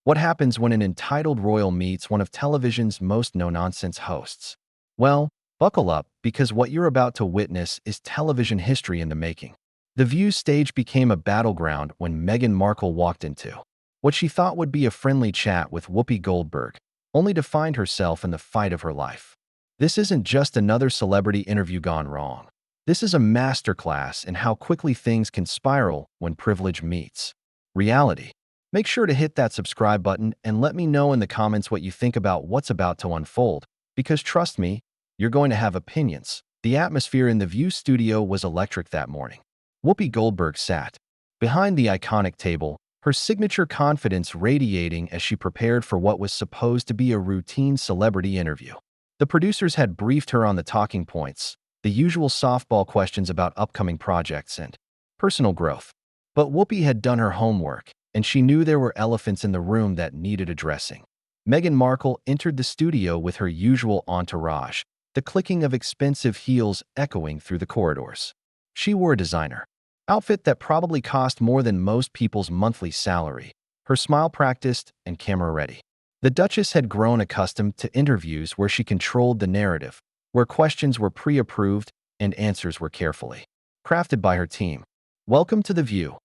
What happens when an entitled royal meets one of television's most no-nonsense hosts? Well, buckle up, because what you're about to witness is television history in the making. The View's stage became a battleground when Meghan Markle walked into what she thought would be a friendly chat with Whoopi Goldberg, only to find herself in the fight of her life. This isn't just another celebrity interview gone wrong. This is a masterclass in how quickly things can spiral when privilege meets reality. Make sure to hit that subscribe button and let me know in the comments what you think about what's about to unfold, because trust me, you're going to have opinions. The atmosphere in the View studio was electric that morning. Whoopi Goldberg sat behind the iconic table, her signature confidence radiating as she prepared for what was supposed to be a routine celebrity interview. The producers had briefed her on the talking points, the usual softball questions about upcoming projects and personal growth. But Whoopi had done her homework, and she knew there were elephants in the room that needed addressing. Meghan Markle entered the studio with her usual entourage, the clicking of expensive heels echoing through the corridors. She wore a designer outfit that probably cost more than most people's monthly salary, her smile practiced and camera-ready. The Duchess had grown accustomed to interviews where she controlled the narrative, where questions were pre-approved and answers were carefully crafted by her team. "Welcome to The View,"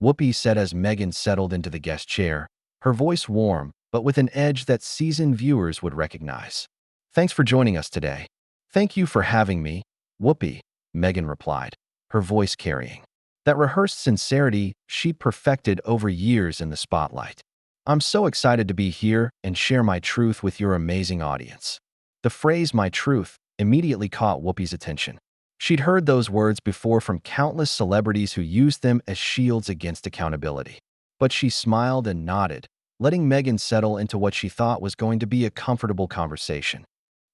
Whoopi said as Meghan settled into the guest chair, her voice warm, but with an edge that seasoned viewers would recognize. "Thanks for joining us today." "Thank you for having me, Whoopi," Meghan replied, her voice carrying that rehearsed sincerity she perfected over years in the spotlight. "I'm so excited to be here and share my truth with your amazing audience." The phrase "my truth" immediately caught Whoopi's attention. She'd heard those words before from countless celebrities who used them as shields against accountability. But she smiled and nodded, letting Meghan settle into what she thought was going to be a comfortable conversation.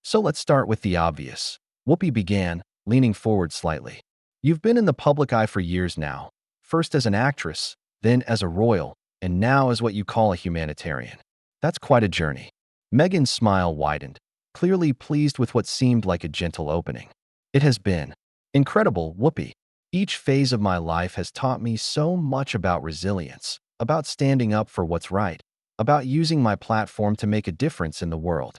"So let's start with the obvious," Whoopi began, leaning forward slightly. "You've been in the public eye for years now, first as an actress, then as a royal, and now as what you call a humanitarian. That's quite a journey." Meghan's smile widened, clearly pleased with what seemed like a gentle opening. "It has been incredible, Whoopi. Each phase of my life has taught me so much about resilience, about standing up for what's right, about using my platform to make a difference in the world."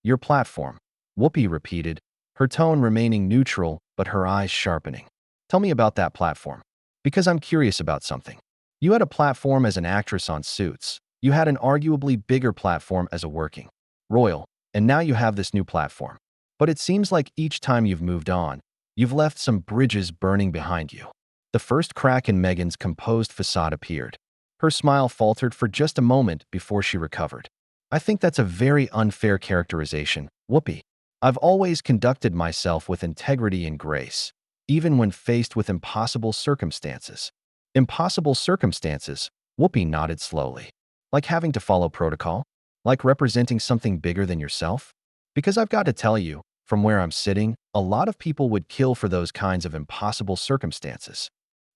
"Your platform," Whoopi repeated, her tone remaining neutral but her eyes sharpening. "Tell me about that platform, because I'm curious about something. You had a platform as an actress on Suits. You had an arguably bigger platform as a working royal, and now you have this new platform. But it seems like each time you've moved on, you've left some bridges burning behind you." The first crack in Meghan's composed facade appeared. Her smile faltered for just a moment before she recovered. "I think that's a very unfair characterization, Whoopi. I've always conducted myself with integrity and grace, even when faced with impossible circumstances." "Impossible circumstances," Whoopi nodded slowly. "Like having to follow protocol? Like representing something bigger than yourself? Because I've got to tell you, from where I'm sitting, a lot of people would kill for those kinds of impossible circumstances."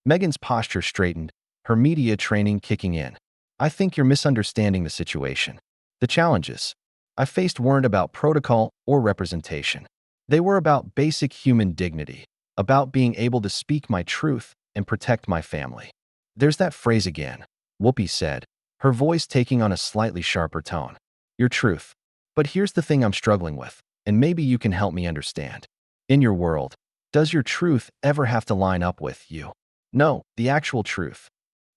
Meghan's posture straightened, her media training kicking in. "I think you're misunderstanding the situation. The challenges I faced weren't about protocol or representation. They were about basic human dignity, about being able to speak my truth and protect my family." "There's that phrase again," Whoopi said, her voice taking on a slightly sharper tone. "Your truth. But here's the thing I'm struggling with, and maybe you can help me understand. In your world, does your truth ever have to line up with you? No, the actual truth."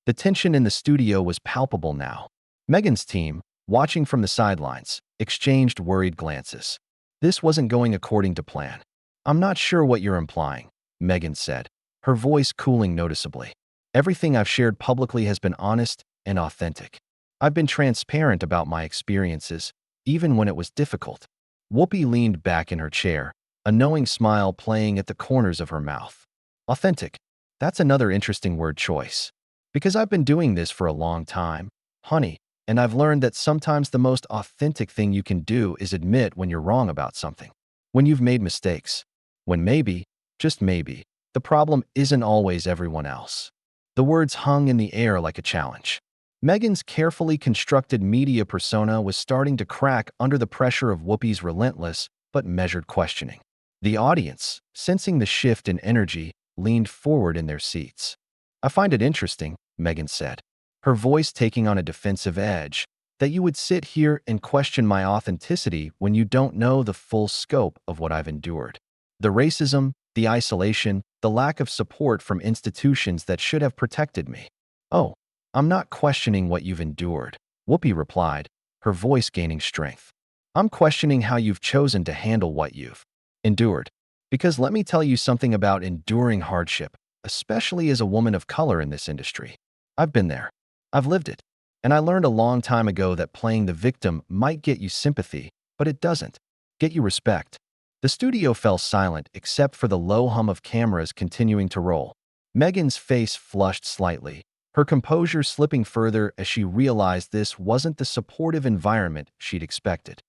The tension in the studio was palpable now. Meghan's team, watching from the sidelines, exchanged worried glances. This wasn't going according to plan. "I'm not sure what you're implying," Meghan said, her voice cooling noticeably. "Everything I've shared publicly has been honest and authentic. I've been transparent about my experiences, even when it was difficult." Whoopi leaned back in her chair, a knowing smile playing at the corners of her mouth. "Authentic. That's another interesting word choice. Because I've been doing this for a long time, honey, and I've learned that sometimes the most authentic thing you can do is admit when you're wrong about something, when you've made mistakes, when maybe, just maybe, the problem isn't always everyone else." The words hung in the air like a challenge. Meghan's carefully constructed media persona was starting to crack under the pressure of Whoopi's relentless but measured questioning. The audience, sensing the shift in energy, leaned forward in their seats. "I find it interesting," Meghan said, her voice taking on a defensive edge, that you would sit here and question my authenticity when you don't know the full scope of what I've endured. The racism, the isolation, the lack of support from institutions that should have protected me. Oh, I'm not questioning what you've endured, Whoopi replied, her voice gaining strength. I'm questioning how you've chosen to handle what you've endured. Because let me tell you something about enduring hardship, especially as a woman of color in this industry. I've been there. I've lived it. And I learned a long time ago that playing the victim might get you sympathy, but it doesn't get you respect. The studio fell silent except for the low hum of cameras continuing to roll. Meghan's face flushed slightly, her composure slipping further as she realized this wasn't the supportive environment she'd expected.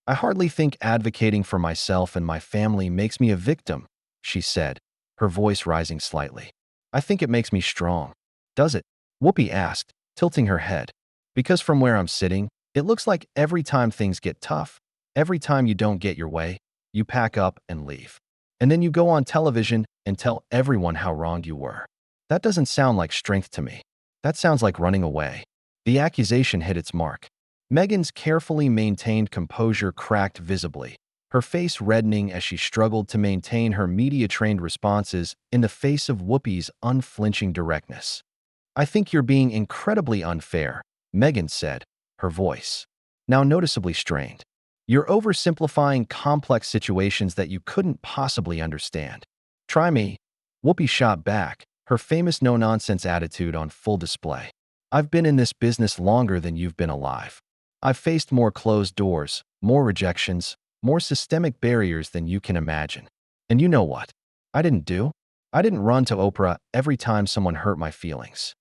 I hardly think advocating for myself and my family makes me a victim, she said, her voice rising slightly. I think it makes me strong. Does it? Whoopi asked, tilting her head. Because from where I'm sitting, it looks like every time things get tough, every time you don't get your way, you pack up and leave. And then you go on television and tell everyone how wronged you were. That doesn't sound like strength to me. That sounds like running away. The accusation hit its mark. Meghan's carefully maintained composure cracked visibly, her face reddening as she struggled to maintain her media-trained responses in the face of Whoopi's unflinching directness. I think you're being incredibly unfair, Meghan said, her voice now noticeably strained. You're oversimplifying complex situations that you couldn't possibly understand. Try me, Whoopi shot back, her famous no-nonsense attitude on full display. I've been in this business longer than you've been alive. I've faced more closed doors, more rejections, more systemic barriers than you can imagine. And you know what? I didn't do? I didn't run to Oprah every time someone hurt my feelings.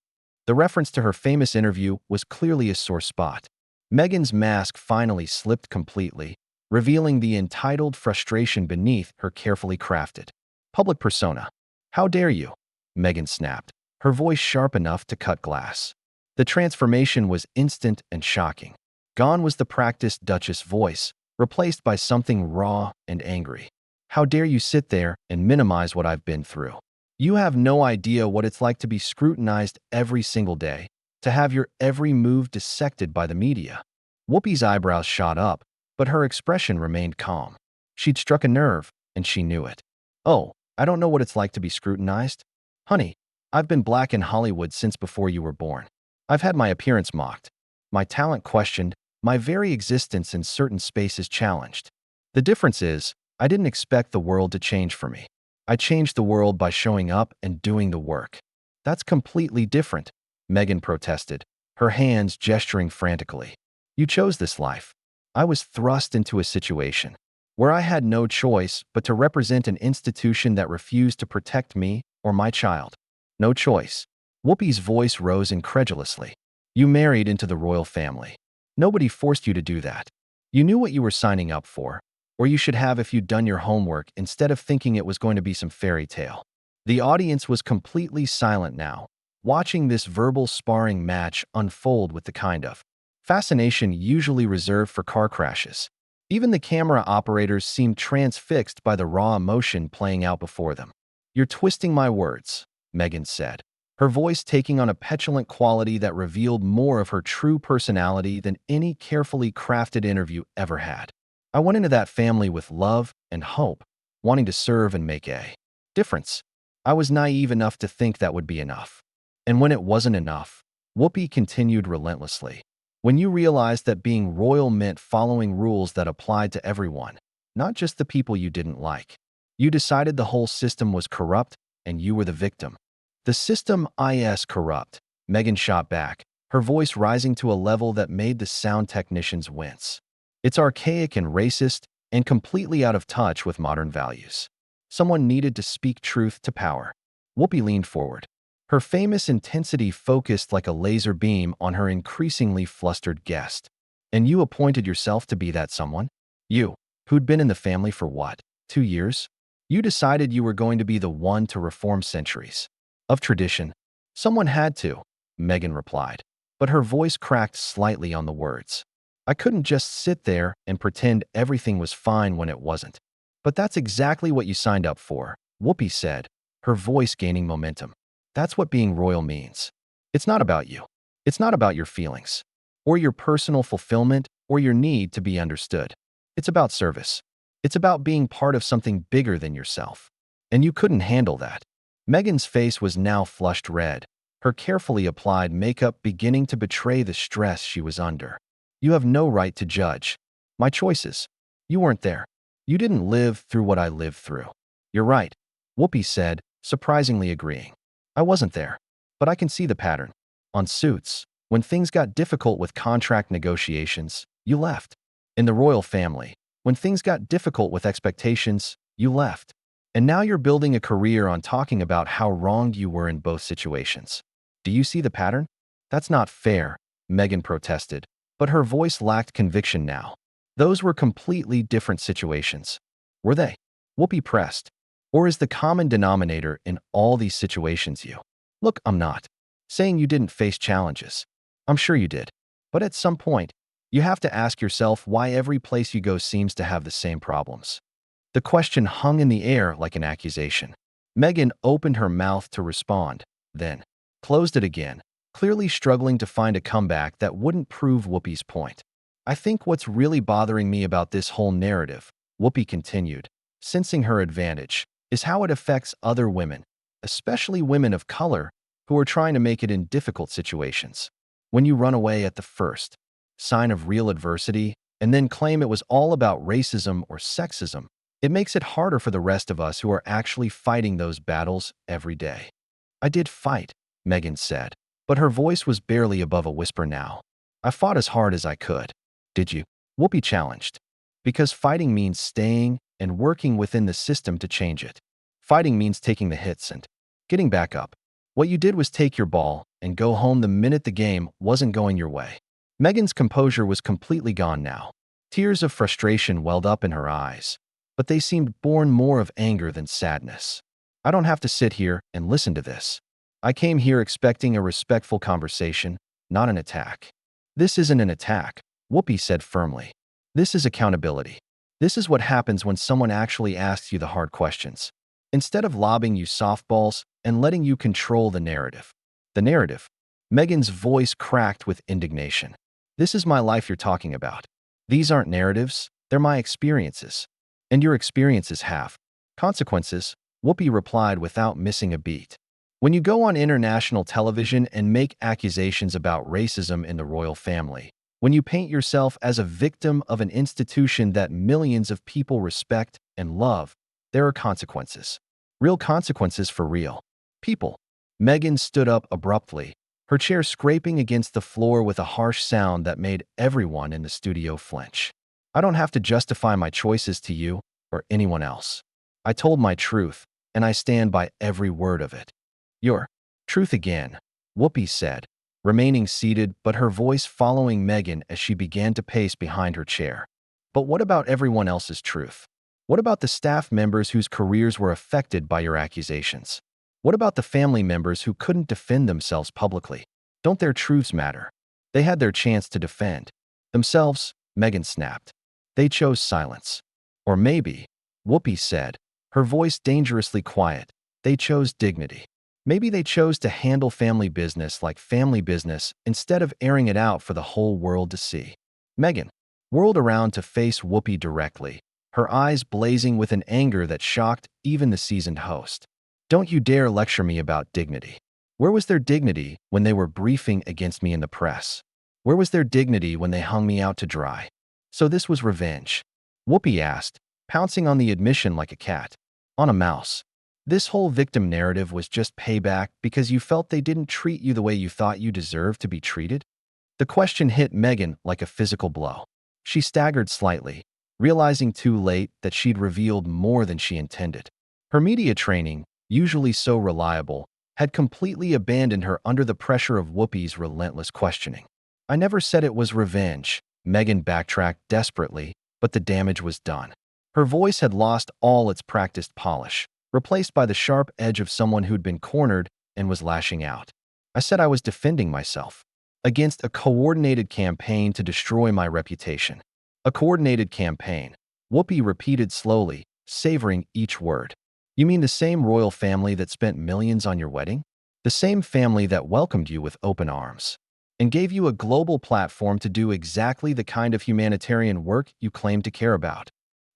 The reference to her famous interview was clearly a sore spot. Meghan's mask finally slipped completely, revealing the entitled frustration beneath her carefully crafted public persona. How dare you? Meghan snapped, her voice sharp enough to cut glass. The transformation was instant and shocking. Gone was the practiced Duchess voice, replaced by something raw and angry. How dare you sit there and minimize what I've been through? You have no idea what it's like to be scrutinized every single day, to have your every move dissected by the media. Whoopi's eyebrows shot up, but her expression remained calm. She'd struck a nerve, and she knew it. Oh, I don't know what it's like to be scrutinized. Honey, I've been black in Hollywood since before you were born. I've had my appearance mocked, my talent questioned, my very existence in certain spaces challenged. The difference is, I didn't expect the world to change for me. I changed the world by showing up and doing the work. That's completely different, Meghan protested, her hands gesturing frantically. You chose this life. I was thrust into a situation where I had no choice but to represent an institution that refused to protect me or my child. No choice. Whoopi's voice rose incredulously. You married into the royal family. Nobody forced you to do that. You knew what you were signing up for, or you should have if you'd done your homework instead of thinking it was going to be some fairy tale. The audience was completely silent now, watching this verbal sparring match unfold with the kind of fascination usually reserved for car crashes. Even the camera operators seemed transfixed by the raw emotion playing out before them. You're twisting my words, Meghan said, her voice taking on a petulant quality that revealed more of her true personality than any carefully crafted interview ever had. I went into that family with love and hope, wanting to serve and make a difference. I was naive enough to think that would be enough. And when it wasn't enough, Whoopi continued relentlessly. When you realized that being royal meant following rules that applied to everyone, not just the people you didn't like, you decided the whole system was corrupt and you were the victim. The system is corrupt, Meghan shot back, her voice rising to a level that made the sound technicians wince. It's archaic and racist and completely out of touch with modern values. Someone needed to speak truth to power. Whoopi leaned forward, her famous intensity focused like a laser beam on her increasingly flustered guest. And you appointed yourself to be that someone? You, who'd been in the family for what, 2 years? You decided you were going to be the one to reform centuries of tradition. Someone had to, Meghan replied, but her voice cracked slightly on the words. I couldn't just sit there and pretend everything was fine when it wasn't. But that's exactly what you signed up for, Whoopi said, her voice gaining momentum. That's what being royal means. It's not about you. It's not about your feelings. or your personal fulfillment, or your need to be understood. It's about service. It's about being part of something bigger than yourself. And you couldn't handle that. Meghan's face was now flushed red, her carefully applied makeup beginning to betray the stress she was under. You have no right to judge my choices. You weren't there. You didn't live through what I lived through. You're right, Whoopi said, surprisingly agreeing. I wasn't there, but I can see the pattern. On Suits, when things got difficult with contract negotiations, you left. In the royal family, when things got difficult with expectations, you left. And now you're building a career on talking about how wronged you were in both situations. Do you see the pattern? That's not fair, Meghan protested, but her voice lacked conviction now. Those were completely different situations. Were they? Whoopi pressed. Or is the common denominator in all these situations you? Look, I'm not saying you didn't face challenges. I'm sure you did. But at some point, you have to ask yourself why every place you go seems to have the same problems. The question hung in the air like an accusation. Meghan opened her mouth to respond, then closed it again, clearly struggling to find a comeback that wouldn't prove Whoopi's point. I think what's really bothering me about this whole narrative, Whoopi continued, sensing her advantage, is how it affects other women, especially women of color, who are trying to make it in difficult situations. When you run away at the first sign of real adversity and then claim it was all about racism or sexism, it makes it harder for the rest of us who are actually fighting those battles every day. I did fight, Meghan said, but her voice was barely above a whisper now. I fought as hard as I could. Did you? Whoopi challenged. Because fighting means staying and working within the system to change it. Fighting means taking the hits and getting back up. What you did was take your ball and go home the minute the game wasn't going your way. Meghan's composure was completely gone now. Tears of frustration welled up in her eyes, but they seemed born more of anger than sadness. I don't have to sit here and listen to this. I came here expecting a respectful conversation, not an attack. This isn't an attack, Whoopi said firmly. This is accountability. This is what happens when someone actually asks you the hard questions, instead of lobbing you softballs and letting you control the narrative. The narrative? Meghan's voice cracked with indignation. This is my life you're talking about. These aren't narratives, they're my experiences. And your experiences have consequences, Whoopi replied without missing a beat. When you go on international television and make accusations about racism in the royal family, when you paint yourself as a victim of an institution that millions of people respect and love, there are consequences. Real consequences for real people. Meghan stood up abruptly, her chair scraping against the floor with a harsh sound that made everyone in the studio flinch. I don't have to justify my choices to you or anyone else. I told my truth, and I stand by every word of it. Your truth again, Whoopi said, remaining seated but her voice following Meghan as she began to pace behind her chair. But what about everyone else's truth? What about the staff members whose careers were affected by your accusations? What about the family members who couldn't defend themselves publicly? Don't their truths matter? They had their chance to defend themselves, Meghan snapped. They chose silence. Or maybe, Whoopi said, her voice dangerously quiet, they chose dignity. Maybe they chose to handle family business like family business instead of airing it out for the whole world to see. Meghan whirled around to face Whoopi directly, her eyes blazing with an anger that shocked even the seasoned host. Don't you dare lecture me about dignity. Where was their dignity when they were briefing against me in the press? Where was their dignity when they hung me out to dry? So this was revenge? Whoopi asked, pouncing on the admission like a cat on a mouse. This whole victim narrative was just payback because you felt they didn't treat you the way you thought you deserved to be treated? The question hit Meghan like a physical blow. She staggered slightly, realizing too late that she'd revealed more than she intended. Her media training, usually so reliable, had completely abandoned her under the pressure of Whoopi's relentless questioning. I never said it was revenge, Meghan backtracked desperately, but the damage was done. Her voice had lost all its practiced polish, replaced by the sharp edge of someone who'd been cornered and was lashing out. I said I was defending myself against a coordinated campaign to destroy my reputation. A coordinated campaign, Whoopi repeated slowly, savoring each word. You mean the same royal family that spent millions on your wedding? The same family that welcomed you with open arms? and gave you a global platform to do exactly the kind of humanitarian work you claim to care about.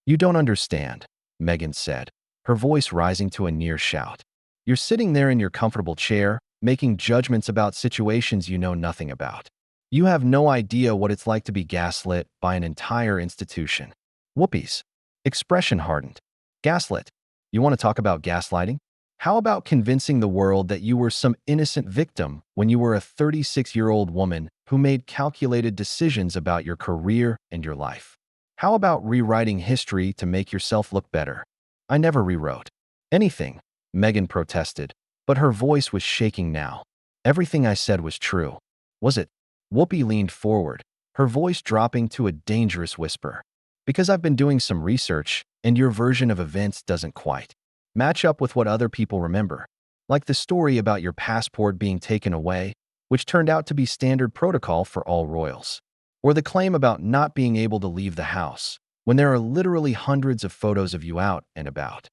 You don't understand, Meghan said, her voice rising to a near shout. You're sitting there in your comfortable chair, making judgments about situations you know nothing about. You have no idea what it's like to be gaslit by an entire institution. Whoopi's expression hardened. Gaslit. You want to talk about gaslighting? How about convincing the world that you were some innocent victim when you were a 36-year-old woman who made calculated decisions about your career and your life? How about rewriting history to make yourself look better? I never rewrote anything, Meghan protested, but her voice was shaking now. Everything I said was true. Was it? Whoopi leaned forward, her voice dropping to a dangerous whisper. Because I've been doing some research, and your version of events doesn't quite match up with what other people remember. Like the story about your passport being taken away, which turned out to be standard protocol for all royals. Or the claim about not being able to leave the house, when there are literally hundreds of photos of you out and about.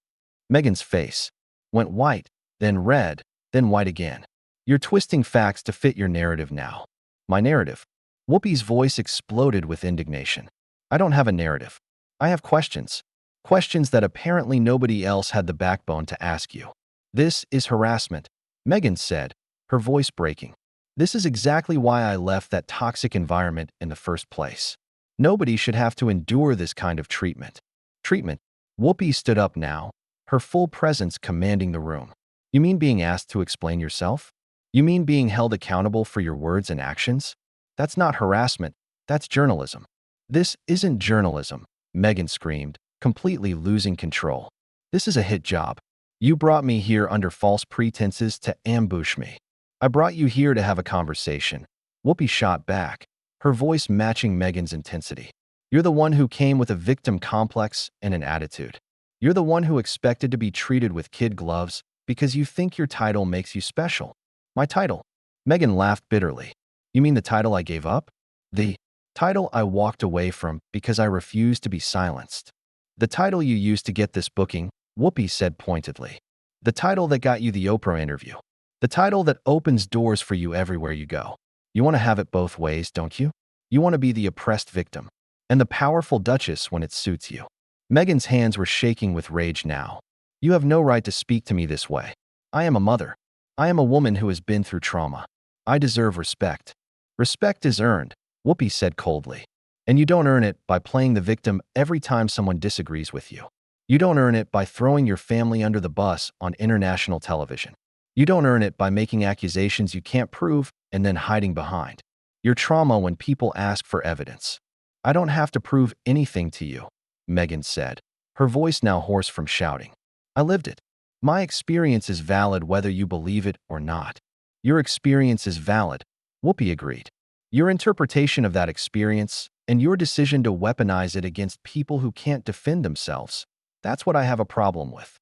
Meghan's face went white, then red, then white again. You're twisting facts to fit your narrative now. My narrative? Whoopi's voice exploded with indignation. I don't have a narrative. I have questions. Questions that apparently nobody else had the backbone to ask you. This is harassment, Meghan said, her voice breaking. This is exactly why I left that toxic environment in the first place. Nobody should have to endure this kind of treatment. Treatment? Whoopi stood up now, her full presence commanding the room. You mean being asked to explain yourself? You mean being held accountable for your words and actions? That's not harassment, that's journalism. This isn't journalism, Meghan screamed, completely losing control. This is a hit job. You brought me here under false pretenses to ambush me. I brought you here to have a conversation. Whoopi shot back, her voice matching Meghan's intensity. You're the one who came with a victim complex and an attitude. You're the one who expected to be treated with kid gloves because you think your title makes you special. My title? Meghan laughed bitterly. You mean the title I gave up? The title I walked away from because I refused to be silenced. The title you used to get this booking, Whoopi said pointedly. The title that got you the Oprah interview. The title that opens doors for you everywhere you go. You want to have it both ways, don't you? You want to be the oppressed victim and the powerful duchess when it suits you. Meghan's hands were shaking with rage now. You have no right to speak to me this way. I am a mother. I am a woman who has been through trauma. I deserve respect. Respect is earned, Whoopi said coldly. And you don't earn it by playing the victim every time someone disagrees with you. You don't earn it by throwing your family under the bus on international television. You don't earn it by making accusations you can't prove and then hiding behind your trauma when people ask for evidence. I don't have to prove anything to you, Meghan said, her voice now hoarse from shouting. I lived it. My experience is valid whether you believe it or not. Your experience is valid, Whoopi agreed. Your interpretation of that experience and your decision to weaponize it against people who can't defend themselves, that's what I have a problem with.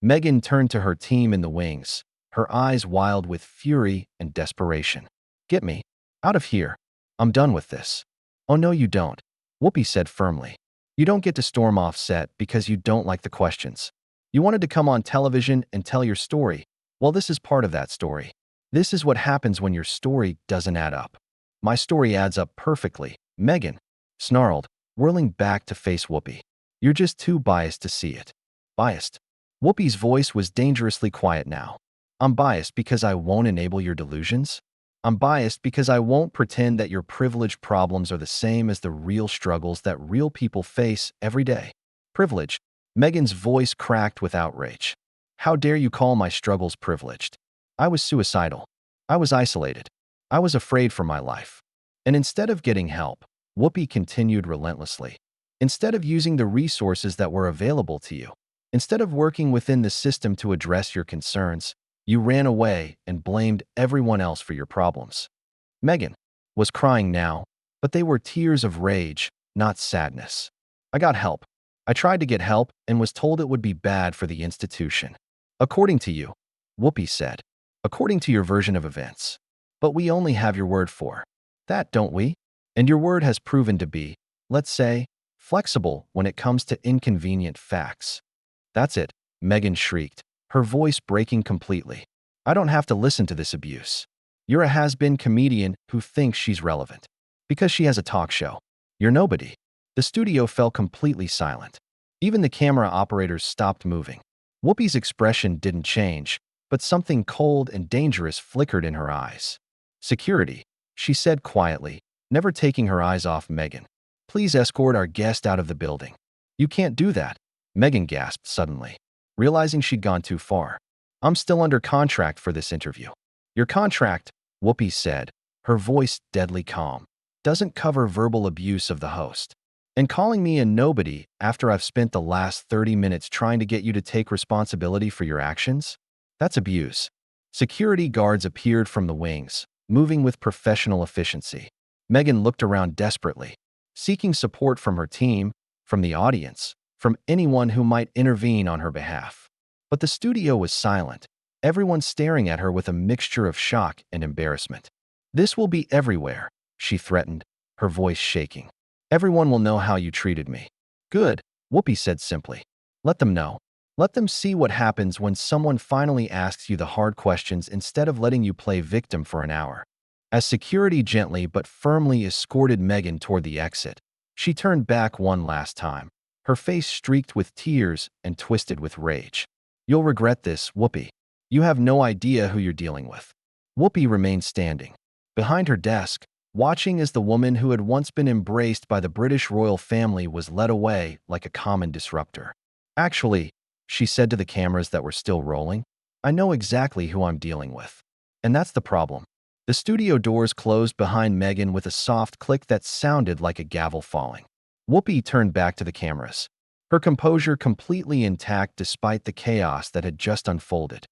Meghan turned to her team in the wings, her eyes wild with fury and desperation. Get me out of here. I'm done with this. Oh no, you don't, Whoopi said firmly. You don't get to storm off set because you don't like the questions. You wanted to come on television and tell your story. Well, this is part of that story. This is what happens when your story doesn't add up. My story adds up perfectly, Meghan snarled, whirling back to face Whoopi. You're just too biased to see it. Biased? Whoopi's voice was dangerously quiet now. I'm biased because I won't enable your delusions. I'm biased because I won't pretend that your privilege problems are the same as the real struggles that real people face every day. Privilege? Meghan's voice cracked with outrage. How dare you call my struggles privileged? I was suicidal. I was isolated. I was afraid for my life. And instead of getting help, Whoopi continued relentlessly. Instead of using the resources that were available to you, instead of working within the system to address your concerns, you ran away and blamed everyone else for your problems. Meghan was crying now, but they were tears of rage, not sadness. I got help. I tried to get help and was told it would be bad for the institution. According to you, Whoopi said. According to your version of events. But we only have your word for that, don't we? And your word has proven to be, let's say, flexible when it comes to inconvenient facts. That's it, Meghan shrieked, her voice breaking completely. I don't have to listen to this abuse. You're a has-been comedian who thinks she's relevant. Because she has a talk show. You're nobody. The studio fell completely silent. Even the camera operators stopped moving. Whoopi's expression didn't change, but something cold and dangerous flickered in her eyes. Security, she said quietly, never taking her eyes off Meghan. Please escort our guest out of the building. You can't do that, Meghan gasped suddenly, realizing she'd gone too far. I'm still under contract for this interview. Your contract, Whoopi said, her voice deadly calm, doesn't cover verbal abuse of the host. And calling me a nobody after I've spent the last 30 minutes trying to get you to take responsibility for your actions? That's abuse. Security guards appeared from the wings, moving with professional efficiency. Meghan looked around desperately, seeking support from her team, from the audience, from anyone who might intervene on her behalf. But the studio was silent, everyone staring at her with a mixture of shock and embarrassment. This will be everywhere, she threatened, her voice shaking. Everyone will know how you treated me. Good, Whoopi said simply. Let them know. Let them see what happens when someone finally asks you the hard questions instead of letting you play victim for an hour. As security gently but firmly escorted Meghan toward the exit, she turned back one last time, her face streaked with tears and twisted with rage. You'll regret this, Whoopi. You have no idea who you're dealing with. Whoopi remained standing, behind her desk, watching as the woman who had once been embraced by the British royal family was led away like a common disruptor. Actually, she said to the cameras that were still rolling, I know exactly who I'm dealing with. And that's the problem. The studio doors closed behind Meghan with a soft click that sounded like a gavel falling. Whoopi turned back to the cameras, her composure completely intact despite the chaos that had just unfolded.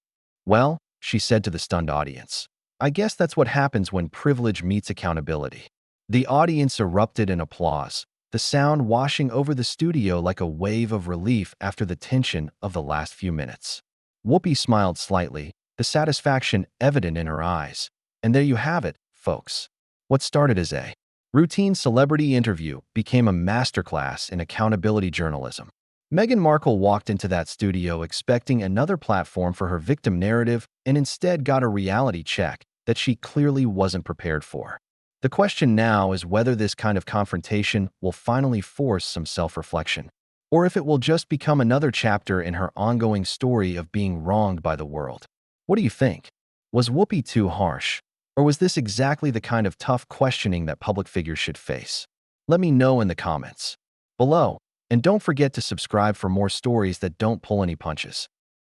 Well, she said to the stunned audience, I guess that's what happens when privilege meets accountability. The audience erupted in applause, the sound washing over the studio like a wave of relief after the tension of the last few minutes. Whoopi smiled slightly, the satisfaction evident in her eyes. And there you have it, folks. What started as a routine celebrity interview became a masterclass in accountability journalism. Meghan Markle walked into that studio expecting another platform for her victim narrative and instead got a reality check that she clearly wasn't prepared for. The question now is whether this kind of confrontation will finally force some self-reflection, or if it will just become another chapter in her ongoing story of being wronged by the world. What do you think? Was Whoopi too harsh? Or was this exactly the kind of tough questioning that public figures should face? Let me know in the comments below. And don't forget to subscribe for more stories that don't pull any punches.